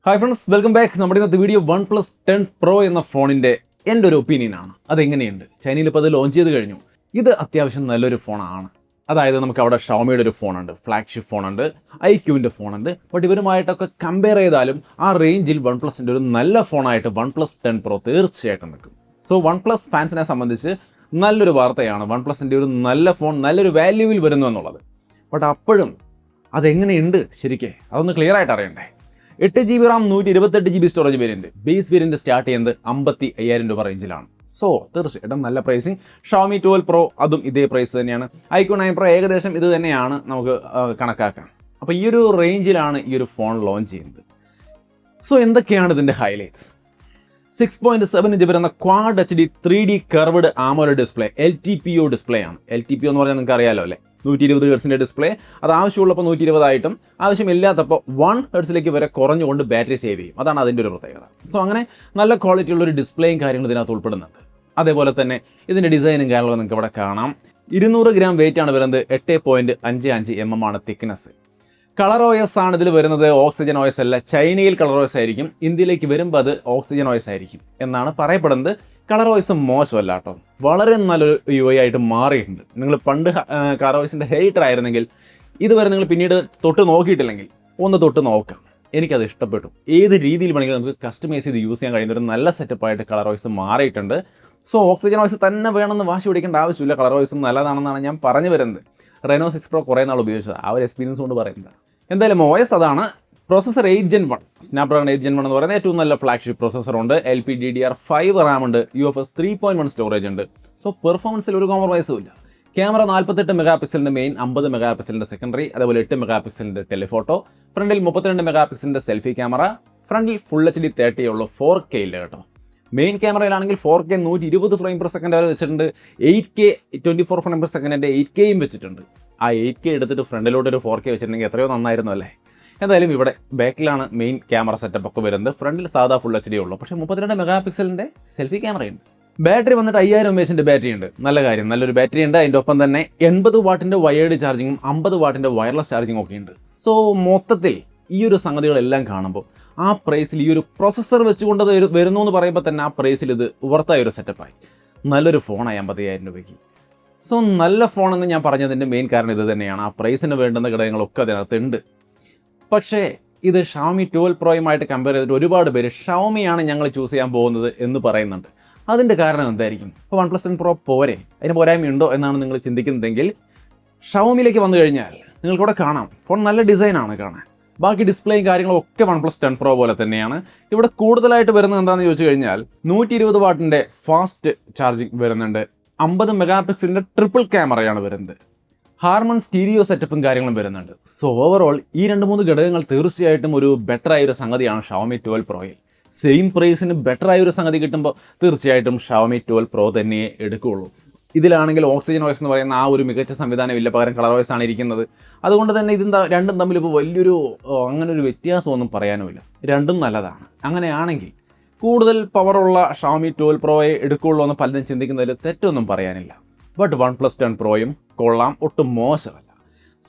Hi friends, welcome back. നമ്മുടെ ഇന്നത്തെ video OnePlus 10 Pro എന്ന ഫോണിൻ്റെ എൻ്റെ ഒരു ഒപ്പീനിയനാണ്. അതെങ്ങനെയുണ്ട്? ചൈനയിൽ ഇപ്പോൾ അത് ലോഞ്ച് ചെയ്ത് കഴിഞ്ഞു. ഇത് അത്യാവശ്യം നല്ലൊരു ഫോണാണ്. അതായത് നമുക്ക് അവിടെ ഷവോമിയുടെ ഒരു ഫോണുണ്ട്, ഫ്ലാഗ്ഷിപ്പ് ഫോണുണ്ട്, ഐക്യുവിൻ്റെ ഫോണുണ്ട്. ബട്ട് ഇവരുമായിട്ടൊക്കെ കമ്പയർ ചെയ്താലും ആ റേഞ്ചിൽ OnePlusൻ്റെ ഒരു നല്ല ഫോണായിട്ട് OnePlus 10 Pro തീർച്ചയായിട്ടും നിൽക്കും. സോ OnePlus ഫാൻസിനെ സംബന്ധിച്ച് നല്ലൊരു വാർത്തയാണ് OnePlusൻ്റെ ഒരു നല്ല ഫോൺ നല്ലൊരു വാല്യൂവിൽ വരുന്നു എന്നുള്ളത്. ബട്ട് അപ്പോഴും അതെങ്ങനെയുണ്ട് ശരിക്കേ? അതൊന്ന് ക്ലിയർ ആയിട്ട് അറിയണ്ടേ. 8GB Ram 128GB storage variant, base variant start ചെയ്യുന്നത് 55,000 രൂപ റേഞ്ചിലാണ്. സോ തീർച്ചയായിട്ടും നല്ല പ്രൈസിങ്. ഷവോമി 12 Pro അതും ഇതേ പ്രൈസ് തന്നെയാണ്. iQOO 9 Pro ഏകദേശം ഇത് തന്നെയാണ് നമുക്ക് കണക്കാക്കാം. അപ്പോൾ ഈ ഒരു റേഞ്ചിലാണ് ഈ ഒരു ഫോൺ ലോഞ്ച് ചെയ്യുന്നത്. സോ എന്തൊക്കെയാണ് ഇതിൻ്റെ ഹൈലൈറ്റ്സ്? 6.7 ഇഞ്ച് വരുന്ന quad HD 3D curved AMOLED display, LTPO display ആണ്. LTPO എന്ന് പറഞ്ഞാൽ നിങ്ങൾക്ക് അറിയാലോ അല്ലേ, 120 ഹെർട്സിൻ്റെ ഡിസ്പ്ലേ. അത് ആവശ്യമുള്ളപ്പോൾ 120 ആയിട്ടും ആവശ്യമില്ലാത്തപ്പോൾ 1 ഹെർട്സിലേക്ക് വരെ കുറഞ്ഞുകൊണ്ട് ബാറ്ററി സേവ് ചെയ്യും. അതാണ് അതിൻ്റെ ഒരു പ്രത്യേകത. സോ അങ്ങനെ നല്ല ക്വാളിറ്റിയുള്ള ഒരു ഡിസ്പ്ലേയും കാര്യങ്ങളും ഇതിനകത്ത് ഉൾപ്പെടുന്നുണ്ട്. അതേപോലെ തന്നെ ഇതിൻ്റെ ഡിസൈനും കാര്യങ്ങളും നിങ്ങൾക്ക് ഇവിടെ കാണാം. 200 ഗ്രാം വെയിറ്റ് ആണ് വരുന്നത്. 8.55 mm ആണ് തിക്നെസ്. കളർ OS ആണ് ഇതിൽ വരുന്നത്. ഓക്സിജൻ OS അല്ല. ചൈനയിൽ കളർ OS ആയിരിക്കും, ഇന്ത്യയിലേക്ക് വരുമ്പോൾ അത് ഓക്സിജൻ OS ആയിരിക്കും എന്നാണ് പറയപ്പെടുന്നത്. കളർ OS മോശമല്ല കേട്ടോ, വളരെ നല്ലൊരു UI ആയിട്ട് മാറിയിട്ടുണ്ട്. നിങ്ങൾ പണ്ട് കളർ OSൻ്റെ ഹേറ്റർ ആയിരുന്നെങ്കിൽ ഇതുവരെ നിങ്ങൾ പിന്നീട് തൊട്ട് നോക്കിയിട്ടില്ലെങ്കിൽ ഒന്ന് തൊട്ട് നോക്കാം. എനിക്കത് ഇഷ്ടപ്പെട്ടു. ഏത് രീതിയിൽ വേണമെങ്കിലും നമുക്ക് കസ്റ്റമൈസ് ചെയ്ത് യൂസ് ചെയ്യാൻ കഴിയുന്ന ഒരു നല്ല സെറ്റപ്പായിട്ട് കളർ OS മാറിയിട്ടുണ്ട്. സോ ഓക്സിജൻ OS തന്നെ വേണമെന്ന് വാശി പിടിക്കേണ്ട ആവശ്യമില്ല. കളർ OS നല്ലതാണെന്നാണ് ഞാൻ പറഞ്ഞു വരുന്നത്. Reno 6 Pro കുറേ നാൾ ഉപയോഗിച്ചത്, ആ ഒരു എക്സ്പീരിയൻസ് കൊണ്ട് പറയുന്നത്. എന്തായാലും OS അതാണ്. പ്രോസസ്സർ 8 Gen 1, സ്നാപ്ഡ്രാഗൺ 8 Gen 1 എന്ന് പറയുന്നത് ഏറ്റവും നല്ല ഫ്ലാഗ്ഷിപ്പ് പ്രോസസ്സറുണ്ട്. LPDDR5 റാം ഉണ്ട്, UFS 3.1 സ്റ്റോറേജ് ഉണ്ട്. സോ പെർഫോമൻസിൽ ഒരു കോംപ്രമൈസും ഇല്ല. ക്യാമറ 48 മെഗാ പിക്സലിൻ്റെ മെയിൻ, 50 മെഗാ പിക്സലിൻ്റെ സെക്കൻഡറി, അതേപോലെ 8 മെഗാ പിക്സലിൻ്റെ ടെലിഫോട്ടോ. ഫ്രണ്ടിൽ 32 മെഗാ പിക്സലിൻ്റെ സെൽഫി ക്യാമറ. ഫ്രണ്ടിൽ ഫുൾ HD 30 ഉള്ളൂ, 4K ഇല്ല കേട്ടോ. മെയിൻ ക്യാമറയിലാണെങ്കിൽ 4K 120 ഫ്രെയിം പെർ സെക്കൻഡ് വരെ വെച്ചിട്ടുണ്ട്. 8K 24 ഫ്രെയിം പെർ സെക്കൻഡിൻ്റെ 8Kയും വെച്ചിട്ടുണ്ട്. ആ 8K എടുത്തിട്ട് ഫ്രണ്ടിലോട്ട് ഒരു 4K വെച്ചിട്ടുണ്ടെങ്കിൽ എത്രയോ നന്നായിരുന്നു അല്ലേ. എന്തായാലും ഇവിടെ ബാക്കിലാണ് മെയിൻ ക്യാമറ സെറ്റപ്പ് ഒക്കെ വരുന്നത്. ഫ്രണ്ടിൽ സാധാ ഫുൾ HD ഉള്ളൂ, പക്ഷേ 32 മെഗാ പിക്സലിൻ്റെ സെൽഫി ക്യാമറയുണ്ട്. ബാറ്ററി വന്നിട്ട് 5000 mAh ബാറ്ററി ഉണ്ട്. നല്ല കാര്യം, നല്ലൊരു ബാറ്ററി ഉണ്ട്. അതിൻ്റെ ഒപ്പം തന്നെ 80 വാട്ടിൻ്റെ വയേർഡ് ചാർജിങ്ങും 50 വാട്ടിൻ്റെ വയർലെസ് ചാർജിങ്ങും ഒക്കെ ഉണ്ട്. സോ മൊത്തത്തിൽ ഈ ഒരു സംഗതികളെല്ലാം കാണുമ്പോൾ ആ പ്രൈസിൽ ഈ ഒരു പ്രൊസസ്സർ വെച്ചുകൊണ്ട് വരുന്നു എന്ന് പറയുമ്പോൾ തന്നെ ആ പ്രൈസിൽ ഇത് വർത്തായ ഒരു സെറ്റപ്പായി. നല്ലൊരു ഫോണായി 55,000 രൂപയ്ക്ക്. സോ നല്ല ഫോണെന്ന് ഞാൻ പറഞ്ഞതിൻ്റെ മെയിൻ കാരണം ഇത് തന്നെയാണ്. ആ പ്രൈസിന് വേണ്ടുന്ന ഘടകങ്ങളൊക്കെ അതിനകത്തുണ്ട്. പക്ഷേ ഇത് ഷവോമി 12 പ്രോയുമായിട്ട് കമ്പയർ ചെയ്തിട്ട് ഒരുപാട് പേര് ഷവോമിയാണ് ഞങ്ങൾ ചൂസ് ചെയ്യാൻ പോകുന്നത് എന്ന് പറയുന്നുണ്ട്. അതിൻ്റെ കാരണം എന്തായിരിക്കും? ഇപ്പോൾ OnePlus 10 Pro പോരെ, അതിന് പോരായ്മയുണ്ടോ എന്നാണ് നിങ്ങൾ ചിന്തിക്കുന്നതെങ്കിൽ ഷവോമിയിലേക്ക് വന്നു കഴിഞ്ഞാൽ നിങ്ങൾക്കിവിടെ കാണാം ഫോൺ നല്ല ഡിസൈനാണ് കാണാൻ. ബാക്കി ഡിസ്പ്ലേയും കാര്യങ്ങളും ഒക്കെ OnePlus 10 Pro പോലെ തന്നെയാണ്. ഇവിടെ കൂടുതലായിട്ട് വരുന്നത് എന്താണെന്ന് ചോദിച്ചു കഴിഞ്ഞാൽ 120 വാട്ടിൻ്റെ ഫാസ്റ്റ് ചാർജിങ് വരുന്നുണ്ട്. 50 മെഗാ പിക്സലിൻ്റെ ട്രിപ്പിൾ ക്യാമറയാണ് വരുന്നത്. ഹാർമൺ സ്റ്റീരിയോ സെറ്റപ്പും കാര്യങ്ങളും വരുന്നുണ്ട്. സോ ഓവറോൾ ഈ 2-3 ഘടകങ്ങൾ തീർച്ചയായിട്ടും ഒരു ബെറ്ററായൊരു സംഗതിയാണ് ഷവോമി 12 പ്രോയിൽ. സെയിം പ്രൈസിന് ബെറ്ററായൊരു സംഗതി കിട്ടുമ്പോൾ തീർച്ചയായിട്ടും ഷവോമി 12 Pro തന്നെയേ എടുക്കുകയുള്ളൂ. ഇതിലാണെങ്കിൽ ഓക്സിജൻ OS എന്ന് പറയുന്ന ആ ഒരു മികച്ച സംവിധാനം ഇല്ല, പകരം കളർ OS ആണ് ഇരിക്കുന്നത്. അതുകൊണ്ട് തന്നെ രണ്ടും തമ്മിൽ ഇപ്പോൾ വലിയൊരു അങ്ങനെ ഒരു വ്യത്യാസമൊന്നും പറയാനുമില്ല. രണ്ടും നല്ലതാണ്. അങ്ങനെയാണെങ്കിൽ കൂടുതൽ പവറുള്ള ഷവോമി 12 പ്രോയെ എടുക്കുകയുള്ളൂ എന്ന് പലരും ചിന്തിക്കുന്നതിൽ തെറ്റൊന്നും പറയാനില്ല. ബട്ട് OnePlus 10 പ്രോയും കൊള്ളാം, ഒട്ടും മോശമല്ല.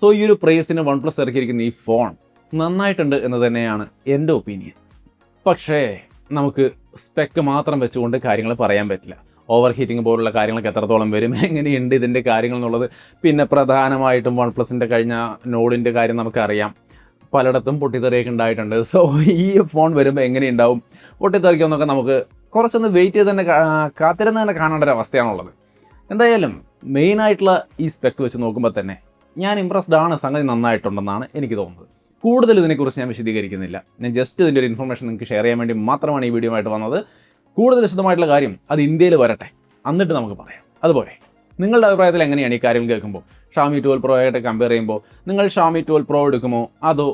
സോ ഈ ഒരു പ്രൈസിന് OnePlus ഇറക്കിയിരിക്കുന്ന ഈ ഫോൺ നന്നായിട്ടുണ്ട് എന്ന് തന്നെയാണ് എൻ്റെ ഒപ്പീനിയൻ. പക്ഷേ നമുക്ക് സ്പെക്ക് മാത്രം വെച്ചുകൊണ്ട് കാര്യങ്ങൾ പറയാൻ പറ്റില്ല. ഓവർ ഹീറ്റിംഗ് പോലുള്ള കാര്യങ്ങളൊക്കെ എത്രത്തോളം വരും, എങ്ങനെയുണ്ട് ഇതിൻ്റെ കാര്യങ്ങൾ എന്നുള്ളത്. പിന്നെ പ്രധാനമായിട്ടും OnePlusൻ്റെ കഴിഞ്ഞ നോഡിൻ്റെ കാര്യം നമുക്കറിയാം, പലയിടത്തും പൊട്ടിത്തെറിയൊക്കെ ഉണ്ടായിട്ടുണ്ട്. സോ ഈ ഫോൺ വരുമ്പോൾ എങ്ങനെയുണ്ടാവും, പൊട്ടിത്തെറിക്കുമെന്നൊക്കെ നമുക്ക് കുറച്ചൊന്ന് വെയിറ്റ് ചെയ്ത് തന്നെ കാത്തിരുന്ന് തന്നെ കാണേണ്ട ഒരു അവസ്ഥയാണുള്ളത്. എന്തായാലും മെയിനായിട്ടുള്ള ഈ സ്പെക്ക് വെച്ച് നോക്കുമ്പോൾ തന്നെ ഞാൻ ഇമ്പ്രസ്ഡ് ആണ്. സംഗതി നന്നായിട്ടുണ്ടെന്നാണ് എനിക്ക് തോന്നുന്നത്. കൂടുതൽ ഇതിനെക്കുറിച്ച് ഞാൻ വിശദീകരിക്കുന്നില്ല. ഞാൻ ജസ്റ്റ് ഇതിൻ്റെ ഒരു ഇൻഫർമേഷൻ നിങ്ങൾക്ക് ഷെയർ ചെയ്യാൻ വേണ്ടി മാത്രമാണ് ഈ വീഡിയോ ആയിട്ട് വന്നത്. കൂടുതൽ വിശദമായിട്ടുള്ള കാര്യം അത് ഇന്ത്യയിൽ വരട്ടെ, എന്നിട്ട് നമുക്ക് പറയാം. അതുപോലെ നിങ്ങളുടെ അഭിപ്രായത്തിൽ എങ്ങനെയാണ് ഈ കാര്യങ്ങൾ കേൾക്കുമ്പോൾ? ഷവോമി 12 Pro ആയിട്ട് കമ്പയർ ചെയ്യുമ്പോൾ നിങ്ങൾ ഷവോമി 12 Pro എടുക്കുമോ അതോ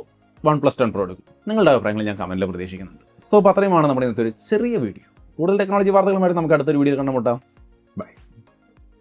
OnePlus 10 Pro എടുക്കും? നിങ്ങളുടെ അഭിപ്രായങ്ങൾ ഞാൻ കമൻറ്റിൽ പ്രതീക്ഷിക്കുന്നുണ്ട്. സോ അത്രയുമാണ് നമ്മുടെ ഇന്നത്തെ ഒരു ചെറിയ വീഡിയോ. കൂടുതൽ ടെക്നോളജി വാർത്തകളുമായിട്ട് നമുക്ക് അടുത്തൊരു വീഡിയോ കണ്ടുമുട്ടാം.